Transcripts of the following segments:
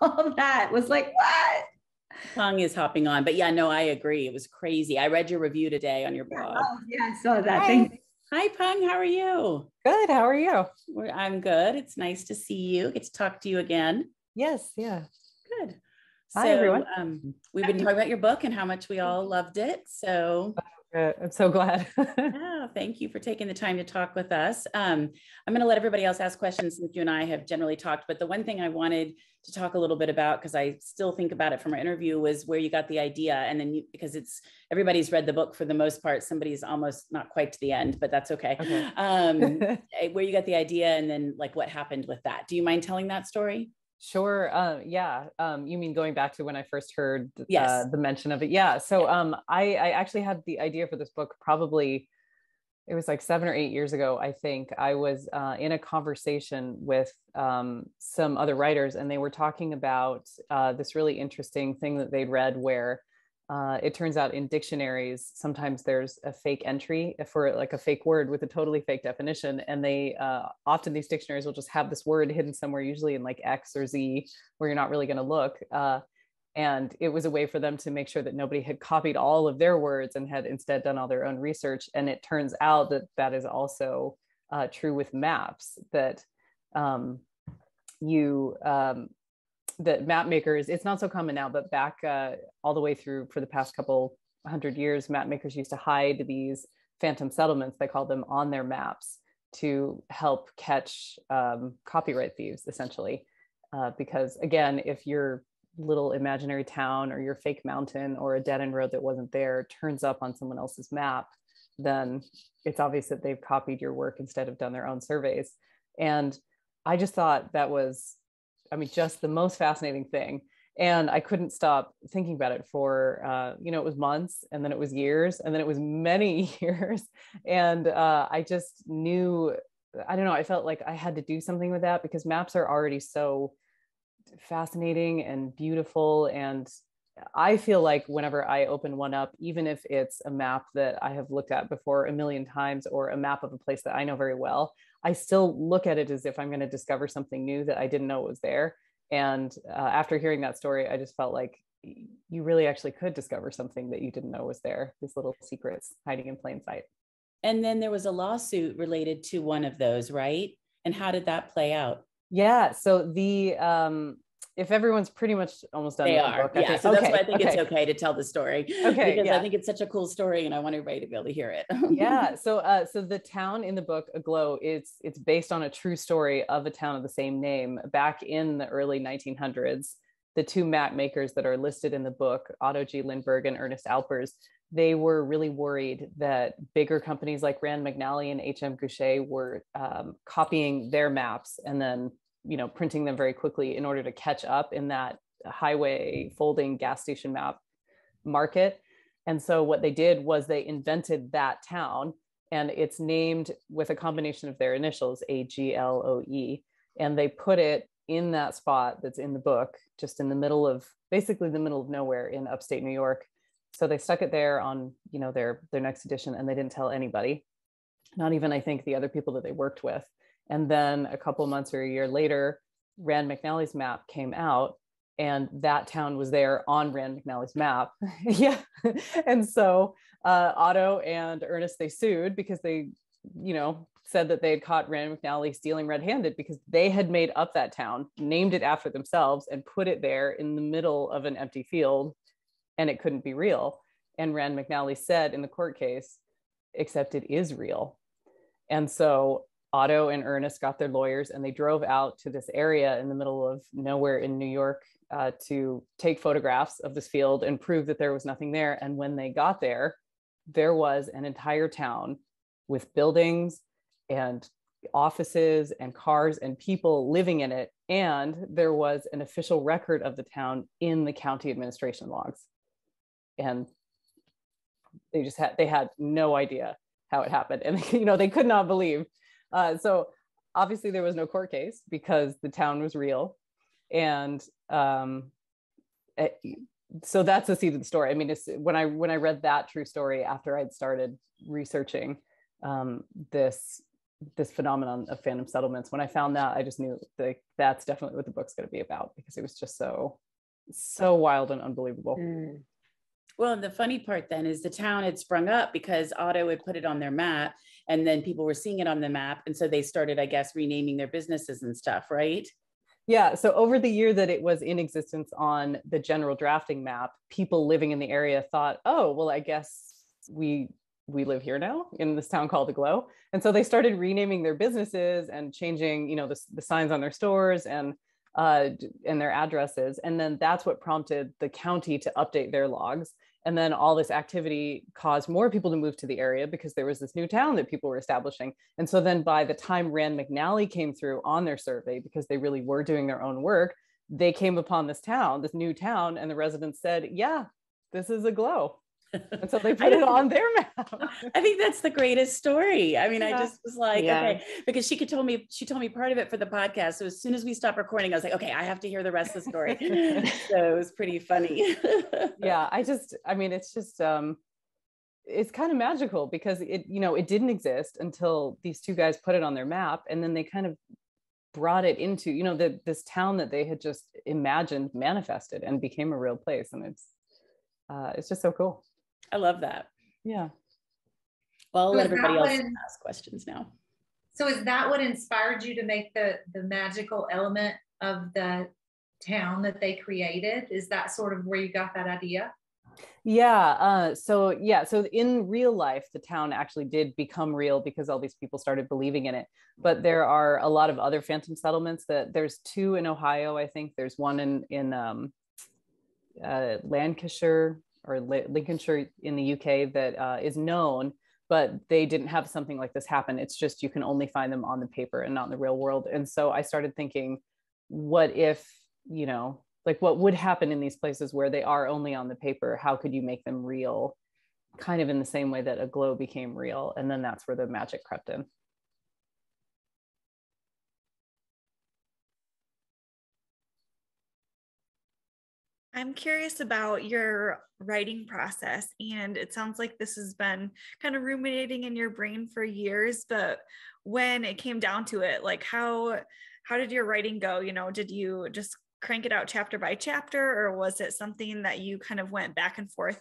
all that was like, what? Peng is hopping on, but yeah, no, I agree. It was crazy. I read your review today on your Yeah, blog. oh, yeah, I saw that. Hi. Thank you. Hi, Peng. How are you? Good. How are you? I'm good. It's nice to see you. Get to talk to you again. Yes. Yeah. Good. Hi, So everyone. we've been talking about your book and how much we all loved it. So I'm so glad. yeah, thank you for taking the time to talk with us. I'm going to let everybody else ask questions since you and I have generally talked. But the one thing I wanted to talk a little bit about, because I still think about it from our interview, was where you got the idea. And then because everybody's read the book for the most part, somebody's almost not quite to the end, but that's okay. Where you got the idea and then like what happened with that. Do you mind telling that story? Sure. Yeah. You mean going back to when I first heard Yes. the mention of it? Yeah. So I actually had the idea for this book probably, it was like 7 or 8 years ago, I think. I was in a conversation with some other writers, and they were talking about this really interesting thing that they'd read where it turns out in dictionaries, sometimes there's a fake entry for like a fake word with a totally fake definition. And they often these dictionaries will just have this word hidden somewhere, usually in like X or Z, where you're not really going to look. And it was a way for them to make sure that nobody had copied all of their words and had instead done all their own research. And it turns out that that is also true with maps, that you that map makers, it's not so common now, but back all the way through for the past couple 100 years, map makers used to hide these phantom settlements, they called them, on their maps to help catch copyright thieves, essentially. Because again, if your little imaginary town or your fake mountain or a dead end road that wasn't there turns up on someone else's map, then it's obvious that they've copied your work instead of done their own surveys. And I just thought that was, just the most fascinating thing. And I couldn't stop thinking about it for, it was months, and then it was years, and then it was many years. And I just knew, I don't know, I felt like I had to do something with that because maps are already so fascinating and beautiful. And I feel like whenever I open one up, even if it's a map that I have looked at before a million times or a map of a place that I know very well, I still look at it as if I'm going to discover something new that I didn't know was there. And after hearing that story, I just felt like you really actually could discover something that you didn't know was there, these little secrets hiding in plain sight. And then there was a lawsuit related to one of those, right? And how did that play out? Yeah. So if everyone's pretty much almost done with the book, yeah. So that's why I think it's okay to tell the story. Okay, because I think it's such a cool story, and I want everybody to be able to hear it. Yeah. So the town in the book, Aglow, it's based on a true story of a town of the same name. Back in the early 1900s, the two map makers that are listed in the book, Otto G. Lindbergh and Ernest Alpers, they were really worried that bigger companies like Rand McNally and H.M. Goucher were copying their maps and then printing them very quickly in order to catch up in that highway folding gas station map market. And so what they did was they invented that town, and it's named with a combination of their initials, AGLOE, and they put it in that spot that's in the book, just in the middle of, basically the middle of nowhere in upstate New York. So they stuck it there on, their next edition, and they didn't tell anybody, not even, I think, the other people that they worked with. And then a couple months or a year later, Rand McNally's map came out, and that town was there on Rand McNally's map. Yeah. And so Otto and Ernest, they sued because they, said that they had caught Rand McNally stealing red-handed because they had made up that town, named it after themselves, and put it there in the middle of an empty field, and it couldn't be real. And Rand McNally said in the court case, except it is real. And so Otto and Ernest got their lawyers, and they drove out to this area in the middle of nowhere in New York to take photographs of this field and prove that there was nothing there. And when they got there, there was an entire town with buildings and offices and cars and people living in it. And there was an official record of the town in the county administration logs. And they had no idea how it happened. And, they could not believe. So obviously there was no court case because the town was real. And so that's the seed of the story. I mean, when I read that true story after I'd started researching this this phenomenon of phantom settlements. When I found that, I just knew like that's definitely what the book's going to be about, because it was just so wild and unbelievable. Well, and the funny part then is the town had sprung up because Otto had put it on their map, and then people were seeing it on the map, and so they started, I guess, renaming their businesses and stuff, right? Yeah, so over the year that it was in existence on the general drafting map, people living in the area thought, oh, well, I guess we live here now in this town called Aglow. And so they started renaming their businesses and changing, the signs on their stores and their addresses. And then that's what prompted the county to update their logs. And then all this activity caused more people to move to the area because there was this new town that people were establishing. And so then by the time Rand McNally came through on their survey, because they really were doing their own work, they came upon this new town, and the residents said, yeah, this is Aglow. And so they put it on their map. I think that's the greatest story. I mean, Yeah. I just was like, Yeah. okay, because she told me part of it for the podcast. So as soon as we stopped recording, I was like, okay, I have to hear the rest of the story. So it was pretty funny. Yeah, it's just it's kind of magical because it didn't exist until these two guys put it on their map, and then they kind of brought it into, this town that they had just imagined manifested and became a real place. And it's just so cool. I love that. Yeah. Well, I'll So let is everybody that else what ask questions now. So is that what inspired you to make the magical element of the town that they created? Is that sort of where you got that idea? Yeah. So in real life, the town actually did become real because all these people started believing in it. But there are a lot of other phantom settlements there's two in Ohio. I think there's one in Lancashire or Lincolnshire in the UK that is known, but they didn't have something like this happen. It's just you can only find them on the paper and not in the real world. And so I started thinking, what if, what would happen in these places where they are only on the paper? How could you make them real, kind of in the same way that Aglow became real? And then that's where the magic crept in. I'm curious about your writing process, and it sounds like this has been kind of ruminating in your brain for years, but when it came down to it, like how did your writing go? Did you just crank it out chapter by chapter, or was it something that you kind of went back and forth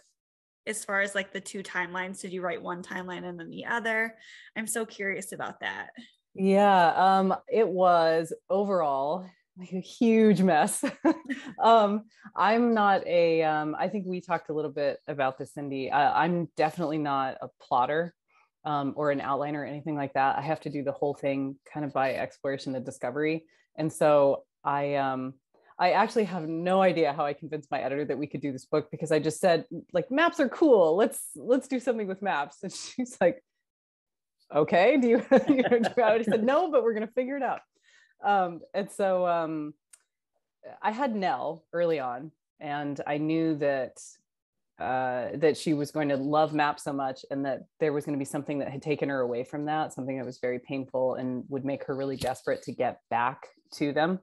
as far as like the two timelines? Did you write one timeline and then the other? I'm so curious about that. Yeah, it was overall like a huge mess. I'm not I think we talked a little bit about this, Cindy. I'm definitely not a plotter or an outliner or anything like that. I have to do the whole thing kind of by exploration and discovery. And so I actually have no idea how I convinced my editor that we could do this book, because I just said, like, maps are cool. Let's do something with maps. And she's like, okay, do you, I said, no, but we're going to figure it out. And so I had Nell early on, and I knew that she was going to love maps so much, and that there was going to be something that had taken her away from that, something that was very painful and would make her really desperate to get back to them.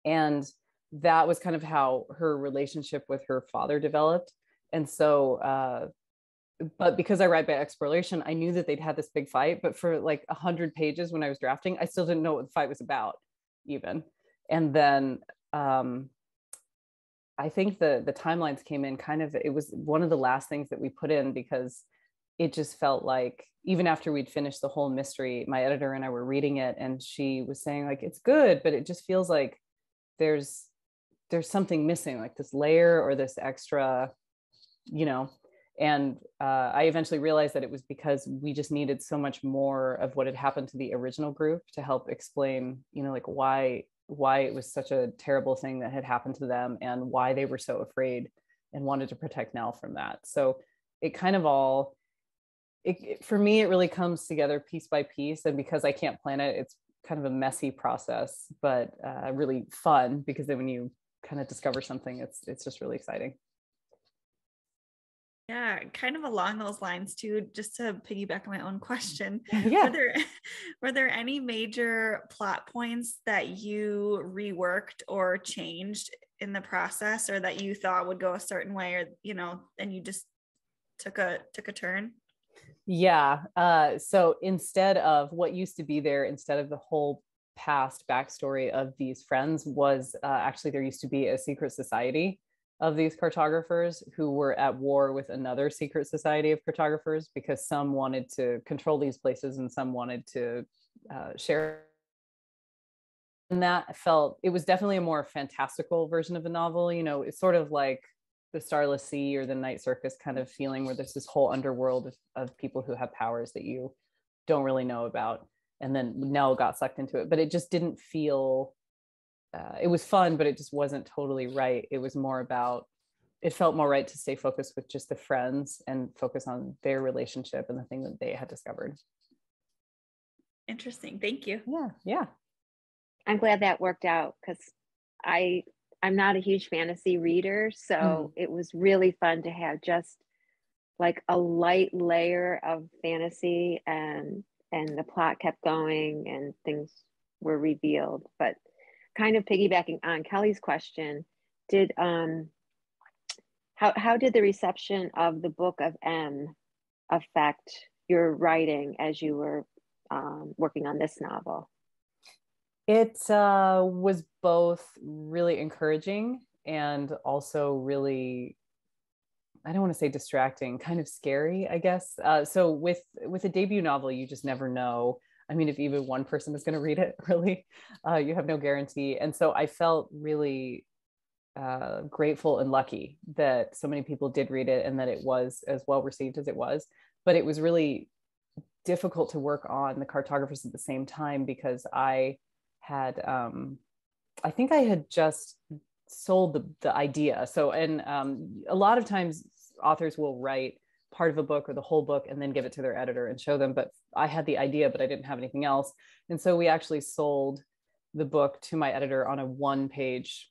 And that was kind of how her relationship with her father developed. And so, but because I write by exploration, I knew that they'd had this big fight, but for like 100 pages when I was drafting, I still didn't know what the fight was about even. And then I think the timelines came in kind of, it was one of the last things that we put in, because it just felt like, even after we'd finished the whole mystery, my editor and I were reading it, and she was saying, like, it's good, but it just feels like there's something missing, like this layer or this extra, and I eventually realized that it was because we just needed so much more of what had happened to the original group to help explain, like why it was such a terrible thing that had happened to them, and why they were so afraid and wanted to protect Nell from that. So it kind of all, for me, it really comes together piece by piece. And because I can't plan it, it's kind of a messy process, but really fun, because then when you kind of discover something, it's just really exciting. Yeah, kind of along those lines too, just to piggyback on my own question. Yeah. Were there any major plot points that you reworked or changed in the process, or that you thought would go a certain way, or, and you just took a turn? Yeah. So instead of what used to be there, instead of the whole past backstory of these friends, was actually there used to be a secret society of these cartographers who were at war with another secret society of cartographers, because some wanted to control these places and some wanted to share. And that felt, it was definitely a more fantastical version of a novel. You know, it's sort of like the Starless Sea or the Night Circus kind of feeling, where there's this whole underworld of people who have powers that you don't really know about. And then Nell got sucked into it, but it just didn't feel, it was fun, but it just wasn't totally right. It was more about, it felt more right to stay focused with just the friends and focus on their relationship and the thing that they had discovered. Interesting. Thank you. Yeah. Yeah. I'm glad that worked out, because I'm not a huge fantasy reader, so it was really fun to have just like a light layer of fantasy, and the plot kept going and things were revealed. But kind of piggybacking on Kelly's question, did how did the reception of the Book of M affect your writing as you were working on this novel? It was both really encouraging and also really, I don't want to say distracting, kind of scary, I guess. So with a debut novel, you just never know. I mean, if even one person is going to read it, really, you have no guarantee. And so I felt really grateful and lucky that so many people did read it and that it was as well received as it was. But it was really difficult to work on the cartographers at the same time, because I had I think I had just sold the idea. So, and a lot of times authors will write part of a book or the whole book and then give it to their editor and show them, but I had the idea, but I didn't have anything else. And so we actually sold the book to my editor on a 1-page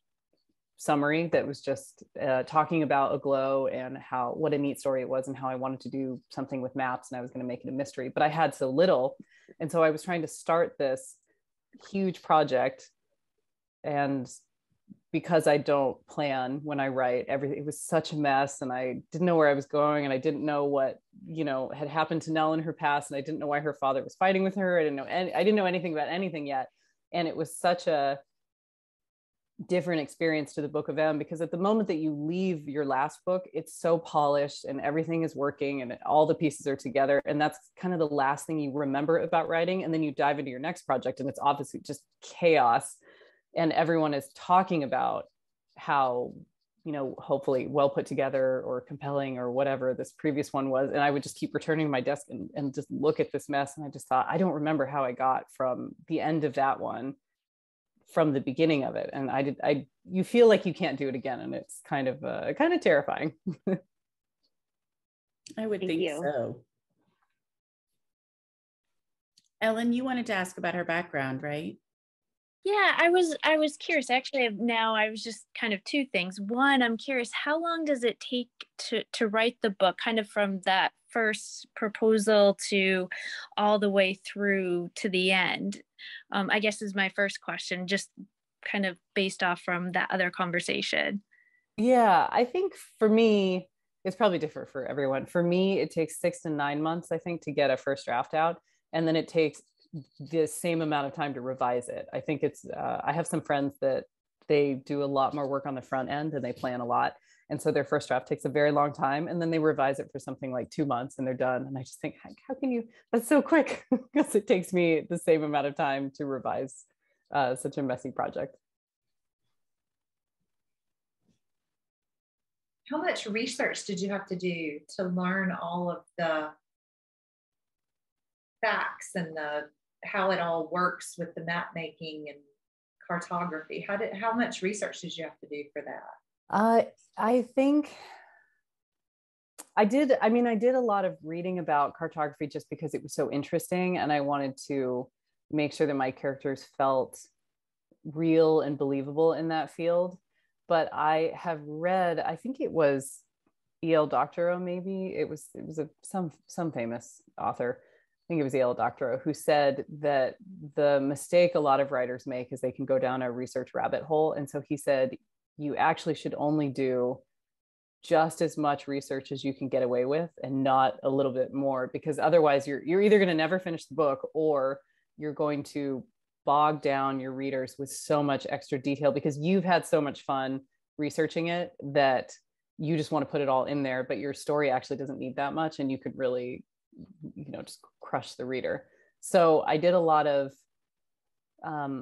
summary that was just talking about Aglow and what a neat story it was and how I wanted to do something with maps and I was going to make it a mystery, but I had so little. And so I was trying to start this huge project, and because I don't plan when I write, everything, it was such a mess, and I didn't know where I was going, and I didn't know what, you know, had happened to Nell in her past, and I didn't know why her father was fighting with her. I didn't know anything about anything yet. And it was such a different experience to the Book of M, because at the moment that you leave your last book, it's so polished and everything is working and all the pieces are together, and that's kind of the last thing you remember about writing. And then you dive into your next project and it's obviously just chaos, and everyone is talking about how, you know, hopefully well put together or compelling or whatever this previous one was. And I would just keep returning to my desk and just look at this mess, and I just thought, I don't remember how I got from the end of that one from the beginning of it. And you feel like you can't do it again, and it's kind of terrifying. I would Thank think you. so. Ellen, you wanted to ask about her background, right? Yeah, I was curious. Actually, now I was just kind of two things. One, I'm curious, how long does it take to write the book, kind of from that first proposal to all the way through to the end? I guess is my first question, just kind of based off from that other conversation. Yeah, I think for me, it's probably different for everyone. For me, it takes 6 to 9 months, I think, to get a first draft out. And then it takes the same amount of time to revise it. I think it's, I have some friends that they do a lot more work on the front end and they plan a lot. And so their first draft takes a very long time, and then they revise it for something like 2 months and they're done. And I just think, how can you, that's so quick, because it takes me the same amount of time to revise such a messy project. How much research did you have to do to learn all of the facts and how it all works with the map making and cartography? How much research did you have to do for that? I think I did. I mean, I did a lot of reading about cartography just because it was so interesting, and I wanted to make sure that my characters felt real and believable in that field. But I have read, I think it was E.L. Doctorow, maybe it was some famous author, I think it was E.L. Doctorow, who said that the mistake a lot of writers make is they can go down a research rabbit hole. And so he said, you actually should only do just as much research as you can get away with and not a little bit more, because otherwise you're either going to never finish the book, or you're going to bog down your readers with so much extra detail because you've had so much fun researching it that you just want to put it all in there, but your story actually doesn't need that much, and you could really, just crush the reader. So I did a lot of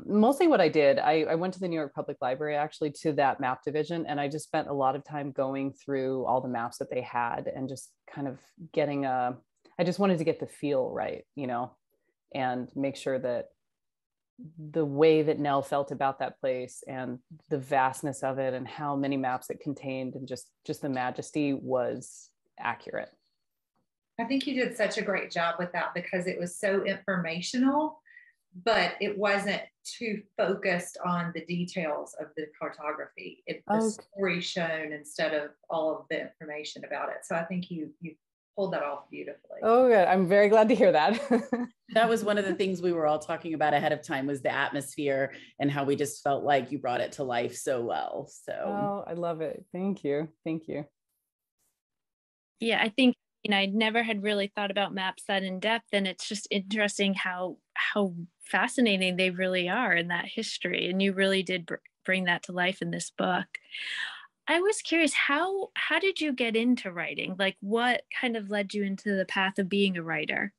mostly what I did, I went to the New York Public Library, actually, to that map division, and I just spent a lot of time going through all the maps that they had and just kind of I just wanted to get the feel right, and make sure that the way that Nell felt about that place and the vastness of it and how many maps it contained and just the majesty was accurate. I think you did such a great job with that because it was so informational, but it wasn't too focused on the details of the cartography. The story shown instead of all of the information about it. So I think you pulled that off beautifully. Oh, good. I'm very glad to hear that. That was one of the things we were all talking about ahead of time, was the atmosphere and how we just felt like you brought it to life so well. So I love it. Thank you. Yeah, I think I never had really thought about maps that in depth, and it's just interesting how fascinating they really are in that history, and you really did bring that to life in this book. I was curious, how did you get into writing? Like, what kind of led you into the path of being a writer?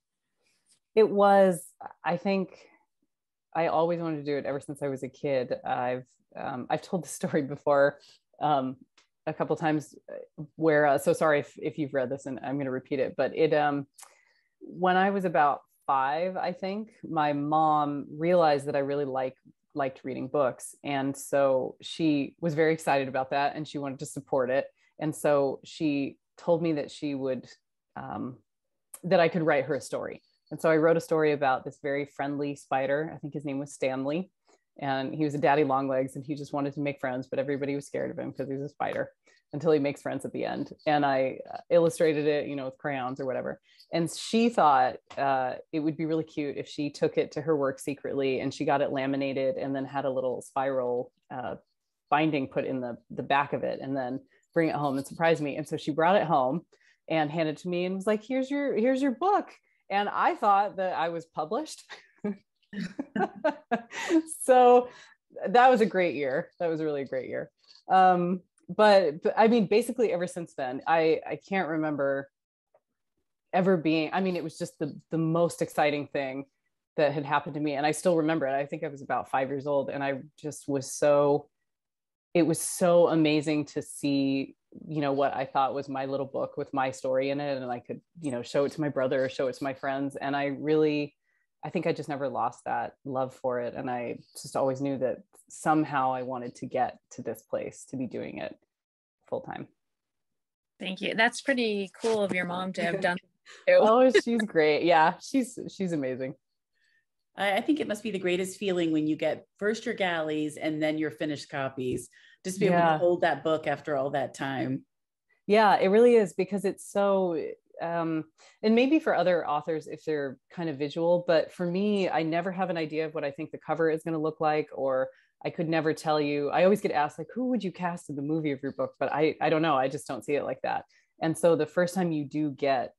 It was, I think, I always wanted to do it ever since I was a kid. I've told the story before a couple times where, so sorry if you've read this and I'm going to repeat it, but when I was about 5, I think, my mom realized that I really liked reading books. And so she was very excited about that and she wanted to support it. And so she told me that she would, that I could write her a story. And so I wrote a story about this very friendly spider. I think his name was Stanley. And he was a daddy long legs and he just wanted to make friends, but everybody was scared of him because he was a spider, until he makes friends at the end. And I illustrated it, with crayons or whatever. And she thought it would be really cute if she took it to her work secretly and she got it laminated and then had a little spiral binding put in the back of it and then bring it home and surprise me. And so she brought it home and handed it to me and was like, here's your book. And I thought that I was published. So that was a great year. That was a really great year. But I mean, basically ever since then, I can't remember ever being, it was just the most exciting thing that had happened to me. And I still remember it. I think I was about 5 years old and I just it was so amazing to see, what I thought was my little book with my story in it. And I could, show it to my brother or show it to my friends. And I think I just never lost that love for it. And I just always knew that somehow I wanted to get to this place to be doing it full time. Thank you. That's pretty cool of your mom to have done. Oh, she's great. Yeah, she's amazing. I think it must be the greatest feeling when you get first your galleys and then your finished copies, just be able to hold that book after all that time. Yeah, it really is, because it's so, and maybe for other authors if they're kind of visual, but for me, I never have an idea of what I think the cover is going to look like, or I could never tell you. I always get asked, like, who would you cast in the movie of your book? But I don't know. I just don't see it like that. And so the first time you do get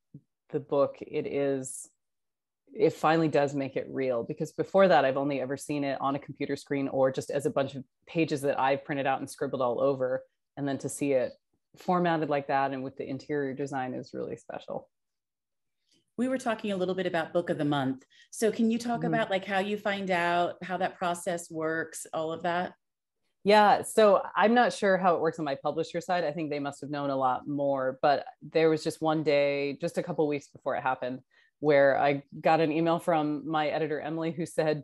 the book, it finally does make it real, because before that, I've only ever seen it on a computer screen or just as a bunch of pages that I've printed out and scribbled all over. And then to see it formatted like that and with the interior design is really special. We were talking a little bit about book of the month. So can you talk about like how you find out, how that process works, all of that? Yeah, so I'm not sure how it works on my publisher side. I think they must have known a lot more, but there was just one day, just a couple of weeks before it happened, where I got an email from my editor, Emily, who said,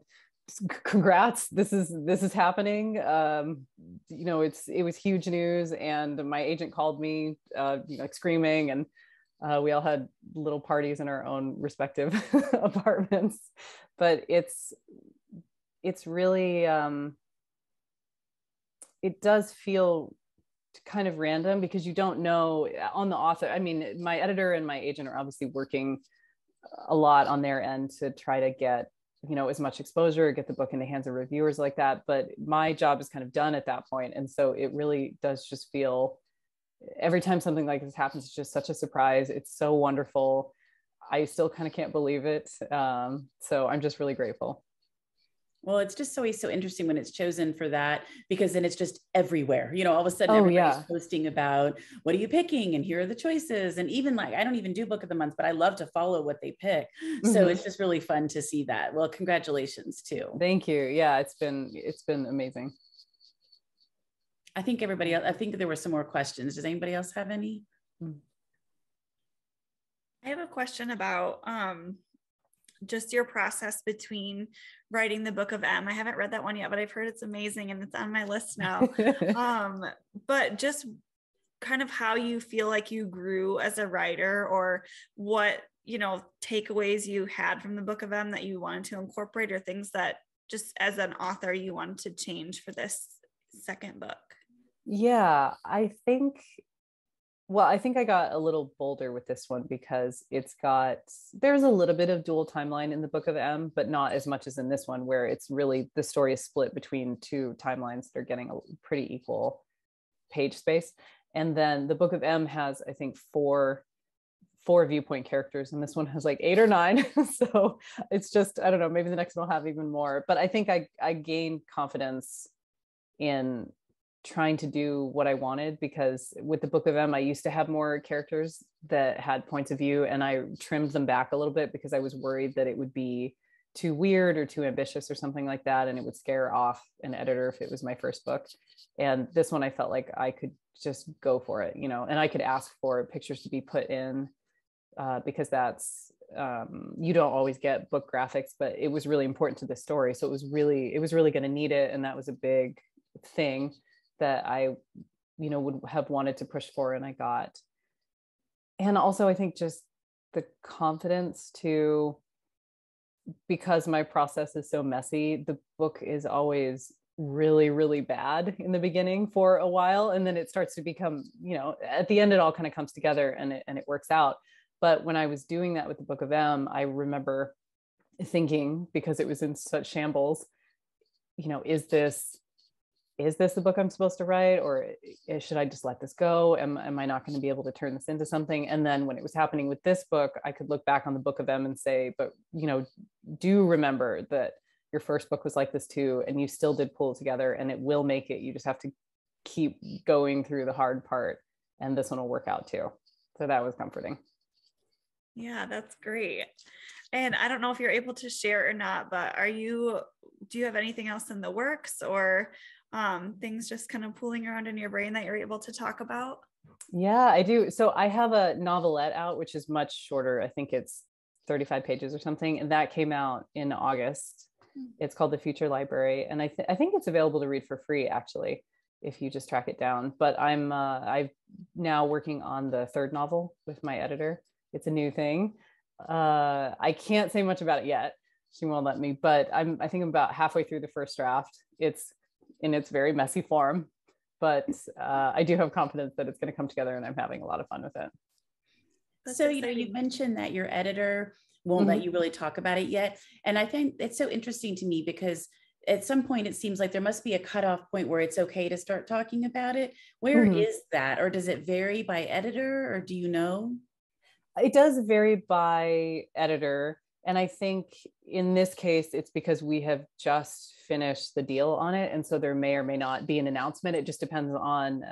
congrats, this is happening. It was huge news. And my agent called me like screaming, and we all had little parties in our own respective apartments. But it's really, it does feel kind of random, because you don't know on the author. My editor and my agent are obviously working a lot on their end to try to get, as much exposure, get the book in the hands of reviewers like that. But my job is kind of done at that point. And so it really does just feel every time something like this happens, it's just such a surprise. It's so wonderful. I still kind of can't believe it. So I'm just really grateful. Well, it's just always so interesting when it's chosen for that, because then it's just everywhere. You know, all of a sudden everybody's posting about what are you picking, and here are the choices. And even like, I don't even do book of the month, but I love to follow what they pick. So it's just really fun to see that. Well, congratulations too. Thank you. Yeah, it's been amazing. I think everybody else, I think there were some more questions. Does anybody else have any? I have a question about just your process between writing the Book of M. I haven't read that one yet, but I've heard it's amazing and it's on my list now. But just kind of how you feel like you grew as a writer, or what, you know, takeaways you had from the Book of M that you wanted to incorporate, or things that just as an author you wanted to change for this second book. Yeah, I think I got a little bolder with this one because there's a little bit of dual timeline in the Book of M, but not as much as in this one, where it's really, the story is split between two timelines that are getting a pretty equal page space. And then the Book of M has, I think, four viewpoint characters, and this one has like 8 or 9. So it's just, I don't know, maybe the next one will have even more. But I think I gained confidence in trying to do what I wanted, because with the Book of M, I used to have more characters that had points of view, and I trimmed them back a little bit because I was worried that it would be too weird or too ambitious or something like that, and it would scare off an editor if it was my first book. And this one, I felt like I could just go for it, you know, and I could ask for pictures to be put in because that's you don't always get book graphics, but it was really important to the story, so it was really going to need it, and that was a big thing that I, you know, would have wanted to push for, and I got. And also I think just the confidence to, because my process is so messy, the book is always really, really bad in the beginning for a while, and then it starts to become, you know, at the end it all kind of comes together and it works out. But when I was doing that with the Book of M, I remember thinking, because it was in such shambles, you know, is this the book I'm supposed to write, or should I just let this go? Am I not going to be able to turn this into something? And then when it was happening with this book, I could look back on the Book of M and say, but, you know, do remember that your first book was like this too, and you still did pull it together, and it will make it. You just have to keep going through the hard part, and this one will work out too. So that was comforting. Yeah, that's great. And I don't know if you're able to share or not, but do you have anything else in the works, or things just kind of pooling around in your brain that you're able to talk about? Yeah, I do. So I have a novelette out, which is much shorter. I think it's 35 pages or something. And that came out in August. It's called The Future Library. And I think it's available to read for free, actually, if you just track it down. But I'm now working on the third novel with my editor. It's a new thing. I can't say much about it yet. She won't let me, but I think I'm about halfway through the first draft. It's in its very messy form, but I do have confidence that it's going to come together, and I'm having a lot of fun with it. So, you know, you mentioned that your editor won't let you really talk about it yet. And I think it's so interesting to me, because at some point it seems like there must be a cutoff point where it's okay to start talking about it. Where is that? Or does it vary by editor, or do you know? It does vary by editor. And I think in this case, it's because we have just finished the deal on it. And so there may or may not be an announcement. It just depends on,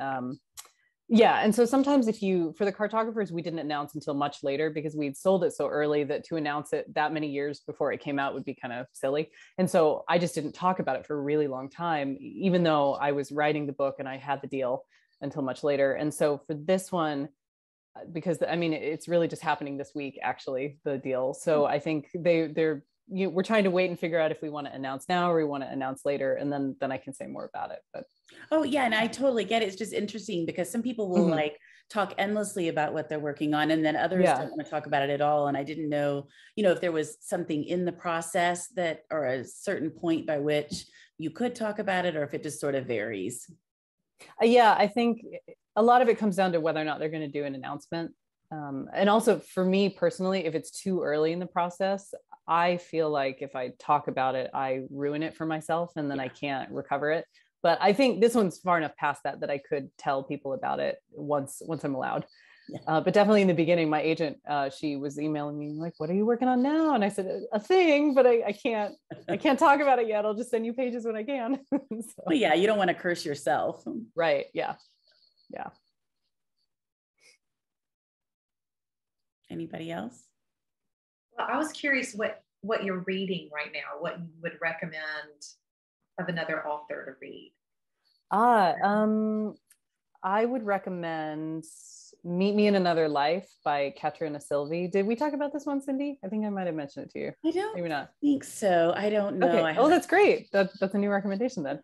And so sometimes for the cartographers, we didn't announce until much later, because we'd sold it so early that to announce it that many years before it came out would be kind of silly. And so I just didn't talk about it for a really long time, even though I was writing the book and I had the deal until much later. And so for this one, because I mean, it's really just happening this week, actually, the deal. So I think we're trying to wait and figure out if we want to announce now or we want to announce later, and then I can say more about it. But oh yeah, and I totally get it. It's just interesting because some people will like talk endlessly about what they're working on, and then others don't want to talk about it at all. And I didn't know, you know, if there was something in the process that, or a certain point by which you could talk about it, or if it just sort of varies. Yeah, I think a lot of it comes down to whether or not they're going to do an announcement. And also for me personally, if it's too early in the process, I feel like if I talk about it, I ruin it for myself, and then I can't recover it. But I think this one's far enough past that I could tell people about it once I'm allowed. Yeah. But definitely in the beginning, my agent, she was emailing me like, "What are you working on now?" And I said, "A thing, but I can't talk about it yet. I'll just send you pages when I can." So. Well, yeah, you don't want to curse yourself. Right. Yeah. Yeah. Anybody else? Well, I was curious what you're reading right now, what you would recommend of another author to read. I would recommend Meet Me in Another Life by Katerina Silvey. Did we talk about this one, Cindy? I think I might have mentioned it to you. I don't Maybe not. think so. I don't know. Okay. Oh, that's great. That's a new recommendation then.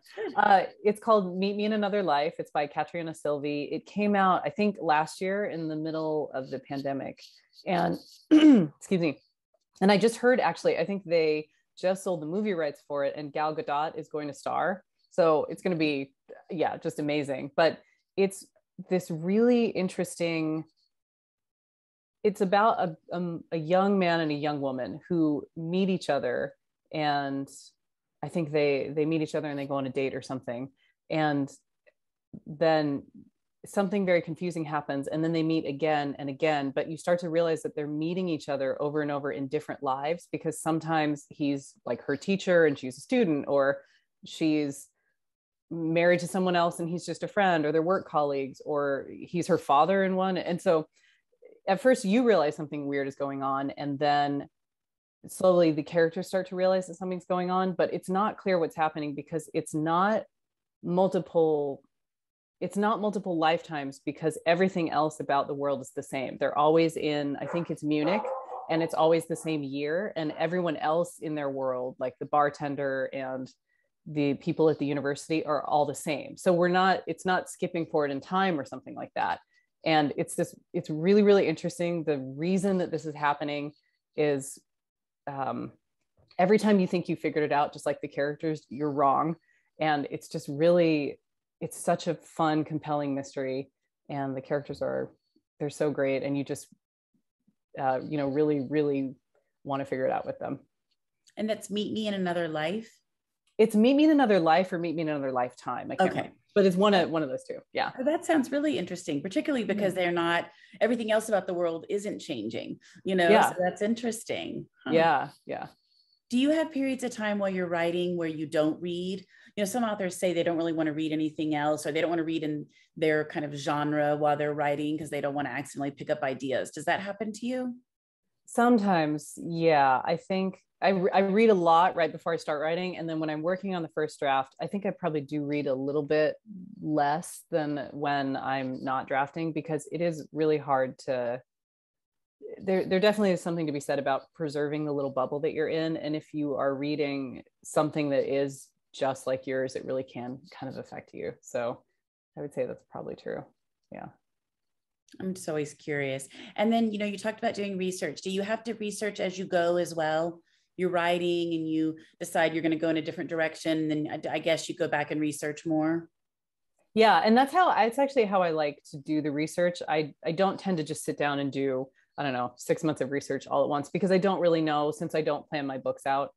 It's called Meet Me in Another Life. It's by Katerina Silvey. It came out, I think, last year in the middle of the pandemic. And excuse me. And I just heard, actually, I think they just sold the movie rights for it, and Gal Gadot is going to star. So it's going to be, yeah, just amazing. But it's this really interesting, it's about a young man and a young woman who meet each other. And I think they meet each other and they go on a date or something. And then something very confusing happens, and then they meet again and again, but you start to realize that they're meeting each other over and over in different lives, because sometimes he's like her teacher and she's a student, or she's married to someone else and he's just a friend, or they're work colleagues, or he's her father in one. And so at first you realize something weird is going on, and then slowly the characters start to realize that something's going on, but it's not clear what's happening, because it's not multiple lifetimes, because everything else about the world is the same. They're always in, I think it's Munich, and it's always the same year, and everyone else in their world, like the bartender and the people at the university, are all the same. So it's not skipping forward in time or something like that. And it's really, really interesting. The reason that this is happening is every time you think you figured it out, just like the characters, you're wrong. And it's just really, it's such a fun, compelling mystery, and the characters they're so great, and you just really, really want to figure it out with them. And that's Meet Me in Another Life. It's Meet Me in Another Life or Meet Me in Another Lifetime. I can't remember, but it's one of those two. Yeah. Oh, that sounds really interesting, particularly because they're not, everything else about the world isn't changing, Yeah. So that's interesting. Huh. Yeah. Yeah. Do you have periods of time while you're writing where you don't read? Some authors say they don't really want to read anything else, or they don't want to read in their kind of genre while they're writing because they don't want to accidentally pick up ideas. Does that happen to you? Sometimes, yeah. I think I read a lot right before I start writing. And then when I'm working on the first draft, I think I probably do read a little bit less than when I'm not drafting, because it is really hard to, there definitely is something to be said about preserving the little bubble that you're in. And if you are reading something that is just like yours, it really can kind of affect you. So I would say that's probably true. Yeah. I'm just always curious. And then, you talked about doing research. Do you have to research as you go as well? You're writing and you decide you're going to go in a different direction, and then I guess you go back and research more. Yeah. And it's actually how I like to do the research. I don't tend to just sit down and do, I don't know, 6 months of research all at once, because I don't really know, since I don't plan my books out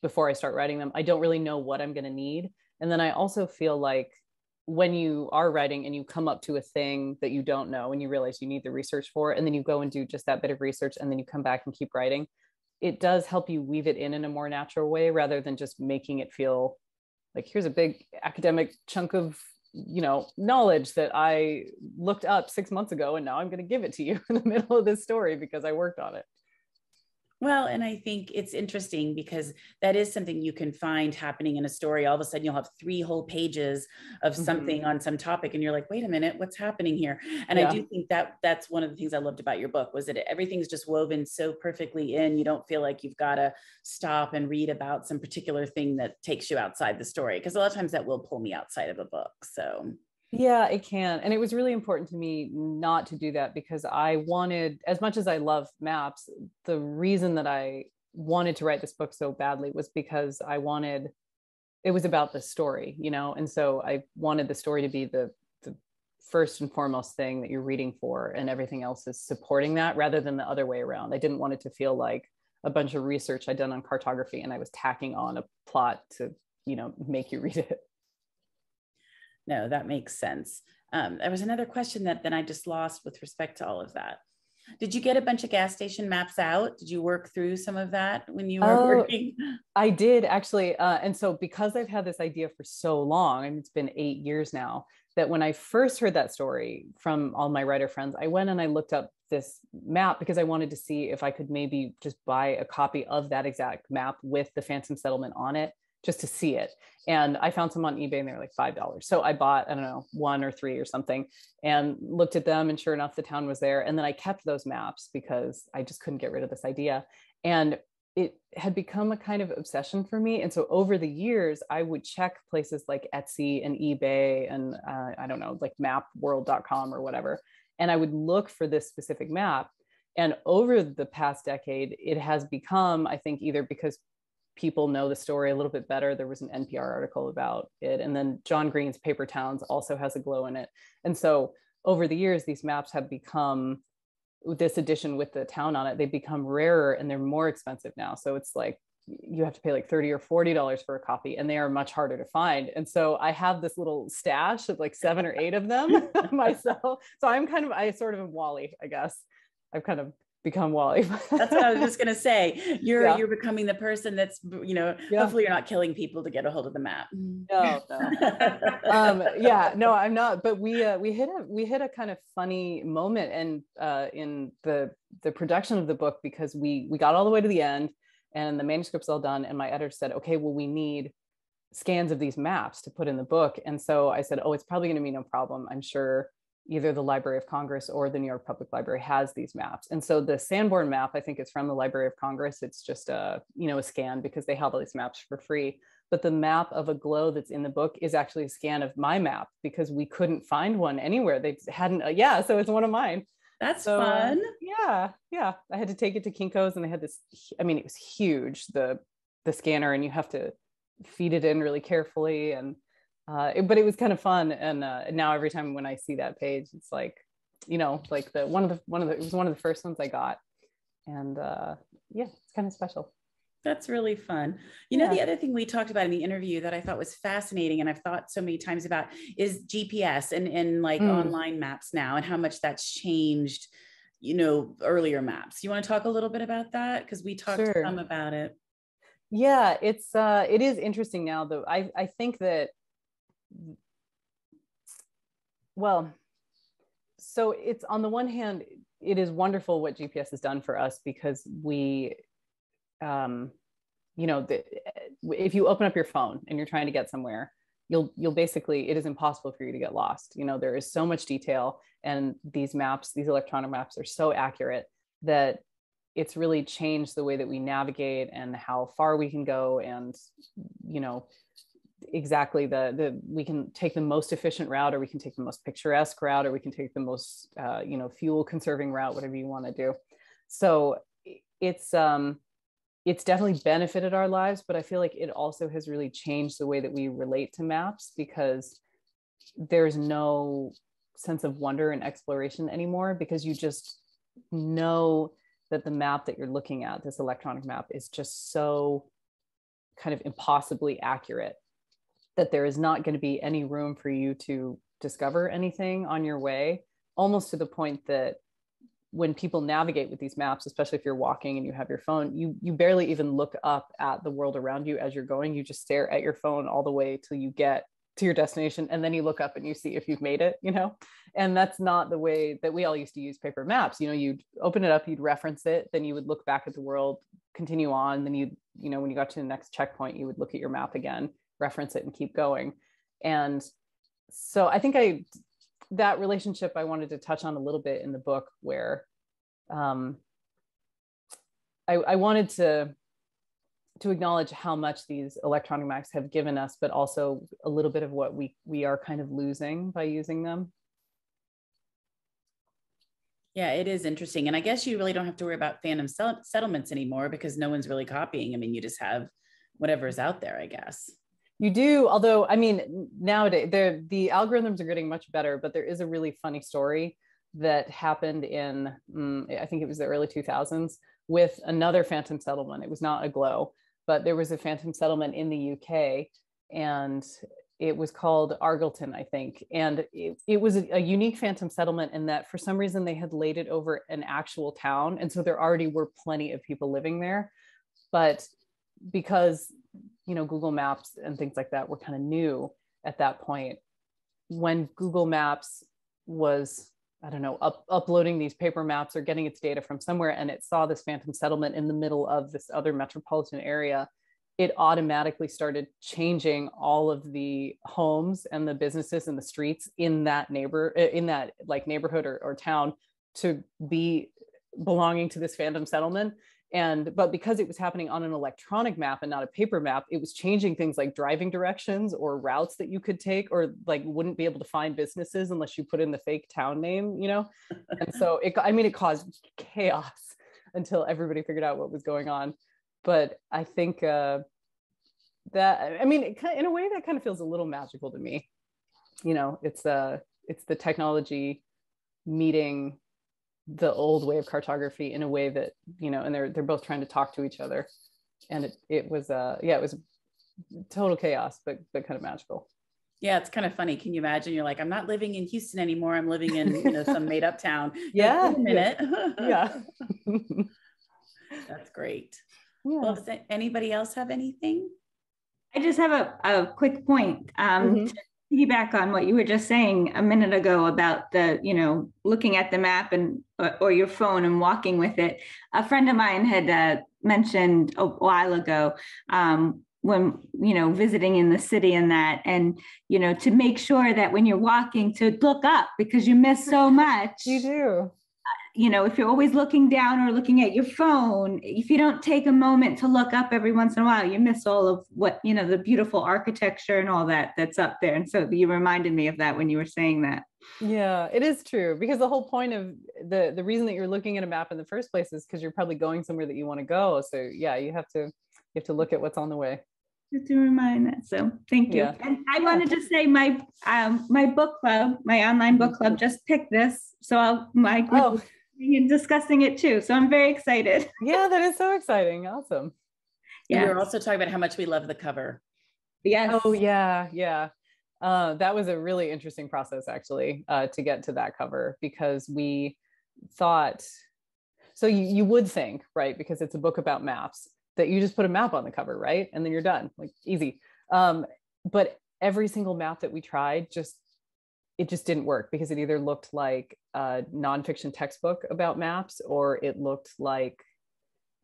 before I start writing them, I don't really know what I'm going to need. And then I also feel like when you are writing and you come up to a thing that you don't know and you realize you need the research for, and then you go and do just that bit of research and then you come back and keep writing, it does help you weave it in a more natural way, rather than just making it feel like here's a big academic chunk of knowledge that I looked up 6 months ago, and now I'm going to give it to you in the middle of this story because I worked on it. Well, and I think it's interesting because that is something you can find happening in a story. All of a sudden, you'll have 3 whole pages of something on some topic, and you're like, wait a minute, what's happening here? And I do think that that's one of the things I loved about your book, was that everything's just woven so perfectly in. You don't feel like you've got to stop and read about some particular thing that takes you outside the story, because a lot of times that will pull me outside of a book. So yeah, it can. And it was really important to me not to do that, because I wanted, as much as I love maps, the reason that I wanted to write this book so badly was because it was about the story, and so I wanted the story to be the first and foremost thing that you're reading for, and everything else is supporting that, rather than the other way around. I didn't want it to feel like a bunch of research I'd done on cartography and I was tacking on a plot to, make you read it. No, that makes sense. There was another question that then I just lost with respect to all of that. Did you get a bunch of gas station maps out? Did you work through some of that when you were working? I did actually. And so because I've had this idea for so long, and it's been 8 years now, that when I first heard that story from all my writer friends, I went and I looked up this map because I wanted to see if I could maybe just buy a copy of that exact map with the Phantom Settlement on it, just to see it. And I found some on eBay and they were like $5. So I bought, I don't know, 1 or 3 or something, and looked at them, and sure enough, the town was there. And then I kept those maps because I just couldn't get rid of this idea. And it had become a kind of obsession for me. And so over the years, I would check places like Etsy and eBay and I don't know, like mapworld.com or whatever. And I would look for this specific map. And over the past decade, it has become, I think, either because people know the story a little bit better. There was an NPR article about it. And then John Green's Paper Towns also has a glow in it. And so over the years, these maps have become, with this edition with the town on it, they become rarer and they're more expensive now. So it's like, you have to pay like $30 or $40 for a copy, and they are much harder to find. And so I have this little stash of like 7 or 8 of them myself. So I sort of am Wally, I guess. I've kind of become Wally. That's what I was just going to say. You're becoming the person that's, hopefully you're not killing people to get a hold of the map. No. No, I'm not. But we hit a kind of funny moment and in the production of the book, because we got all the way to the end and the manuscript's all done. And my editor said, okay, well, we need scans of these maps to put in the book. And so I said, oh, it's probably going to be no problem. I'm sure either the Library of Congress or the New York Public Library has these maps. And so the Sanborn map, I think, is from the Library of Congress. It's just a scan because they have all these maps for free. But the map of a glow that's in the book is actually a scan of my map because we couldn't find one anywhere. They hadn't, so it's one of mine. That's fun. Yeah. I had to take it to Kinko's, and they had this, it was huge, the scanner, and you have to feed it in really carefully. And but it was kind of fun. And now every time when I see that page, it's like, like it was one of the first ones I got. And it's kind of special. That's really fun. The other thing we talked about in the interview that I thought was fascinating, and I've thought so many times about, is GPS and like online maps now, and how much that's changed, earlier maps. You want to talk a little bit about that? Because we talked some about it. Yeah, it is interesting now, though. I think that, well, so it's, on the one hand, it is wonderful what GPS has done for us, because we, if you open up your phone and you're trying to get somewhere, you'll basically, it is impossible for you to get lost. There is so much detail, and these electronic maps are so accurate that it's really changed the way that we navigate and how far we can go. And, exactly we can take the most efficient route, or we can take the most picturesque route, or we can take the most, fuel conserving route, whatever you want to do. So it's definitely benefited our lives, but I feel like it also has really changed the way that we relate to maps, because there's no sense of wonder and exploration anymore, because you just know that the map that you're looking at, this electronic map, is just so kind of impossibly accurate that there is not going to be any room for you to discover anything on your way, almost to the point that when people navigate with these maps, especially if you're walking and you have your phone, you barely even look up at the world around you as you're going. You just stare at your phone all the way till you get to your destination, and then you look up and you see if you've made it, and that's not the way that we all used to use paper maps. You'd open it up, you'd reference it, then you would look back at the world, continue on, then when you got to the next checkpoint, you would look at your map again, reference it, and keep going. And so I think that relationship I wanted to touch on a little bit in the book, where I wanted to acknowledge how much these electronic maps have given us, but also a little bit of what we are kind of losing by using them. Yeah, it is interesting. And I guess you really don't have to worry about phantom settlements anymore, because no one's really copying. You just have whatever's out there, I guess. You do, although, nowadays the algorithms are getting much better, but there is a really funny story that happened in, I think it was the early 2000s, with another phantom settlement. It was not a glow, but there was a phantom settlement in the UK, and it was called Argleton, I think. And it was a unique phantom settlement in that for some reason they had laid it over an actual town. And so there already were plenty of people living there. But because, Google Maps and things like that were kind of new at that point, when Google Maps was, I don't know, uploading these paper maps or getting its data from somewhere, and it saw this phantom settlement in the middle of this other metropolitan area, it automatically started changing all of the homes and the businesses and the streets in that neighborhood or town to be belonging to this phantom settlement. But because it was happening on an electronic map and not a paper map, it was changing things like driving directions or routes that you could take, or like wouldn't be able to find businesses unless you put in the fake town name, And so it caused chaos until everybody figured out what was going on. But I think in a way that kind of feels a little magical to me. It's the technology meeting the old way of cartography in a way that, and they're both trying to talk to each other. And it was total chaos, but kind of magical. Yeah, it's kind of funny. Can you imagine? You're like, I'm not living in Houston anymore. I'm living in some made up town. Yeah. Like, wait a minute. Yeah. That's great. Yeah. Well, does anybody else have anything? I just have a quick point to piggyback on what you were just saying a minute ago about the, looking at the map or your phone and walking with it. A friend of mine had mentioned a while ago when, visiting in the city and that, and, to make sure that when you're walking to look up because you miss so much. You do. If you're always looking down or looking at your phone, if you don't take a moment to look up every once in a while, you miss all of what, the beautiful architecture and all that's up there. And so you reminded me of that when you were saying that. Yeah, it is true, because the whole point of the reason that you're looking at a map in the first place is because you're probably going somewhere that you want to go. So yeah, you have to look at what's on the way. Just to remind that. So thank you. Yeah. And I wanted to say my book club, my online book club, just picked this. So my group and discussing it too. So I'm very excited. Yeah, that is so exciting. Awesome. Yeah. We were also talking about how much we love the cover. Yes. Oh yeah. Yeah. That was a really interesting process actually, to get to that cover, because we thought, so you would think, right, because it's a book about maps, that you just put a map on the cover, right? And then you're done, like easy. But every single map that we tried, it just didn't work, because it either looked like a nonfiction textbook about maps, or it looked like,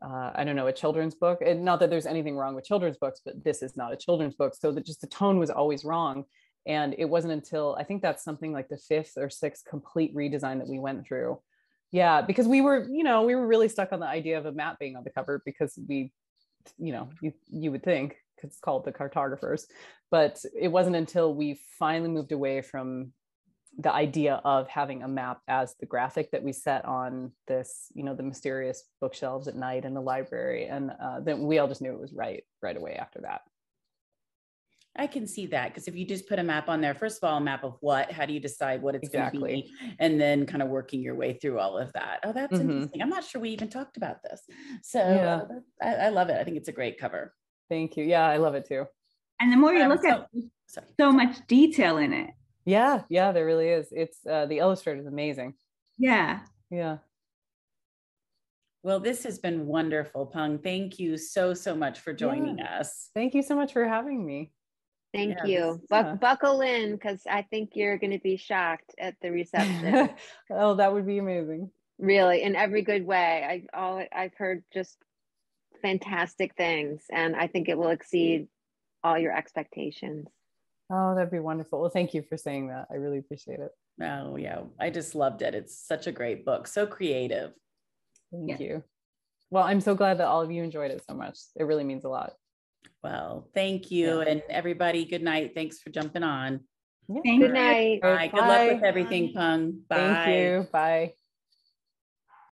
I don't know, a children's book. And not that there's anything wrong with children's books, but this is not a children's book. So that just the tone was always wrong. And it wasn't until, I think that's something like the 5th or 6th complete redesign that we went through. Yeah, because we were really stuck on the idea of a map being on the cover, because you would think, because it's called The Cartographers. But it wasn't until we finally moved away from the idea of having a map as the graphic that we set on this, the mysterious bookshelves at night in the library. And then we all just knew it was right away after that. I can see that, because if you just put a map on there, first of all, a map of what, how do you decide what it's going to be? And then kind of working your way through all of that. Oh, that's interesting. I'm not sure we even talked about this. So yeah. I love it. I think it's a great cover. Thank you. Yeah, I love it too. And the more you look at so much detail in it. Yeah, there really is. It's the illustrator is amazing. Yeah. Well, this has been wonderful, Peng. Thank you so much for joining us. Thank you so much for having me. Thank you. Buckle in, because I think you're going to be shocked at the reception. Oh, that would be amazing. Really, in every good way. I've heard just fantastic things, and I think it will exceed all your expectations. Oh, that'd be wonderful. Well, thank you for saying that. I really appreciate it. Oh, yeah. I just loved it. It's such a great book. So creative. Thank you. Well, I'm so glad that all of you enjoyed it so much. It really means a lot. Well, thank you. And everybody, good night. Thanks for jumping on. Good night. Bye. Good luck with everything, Peng. Bye. Thank you. Bye.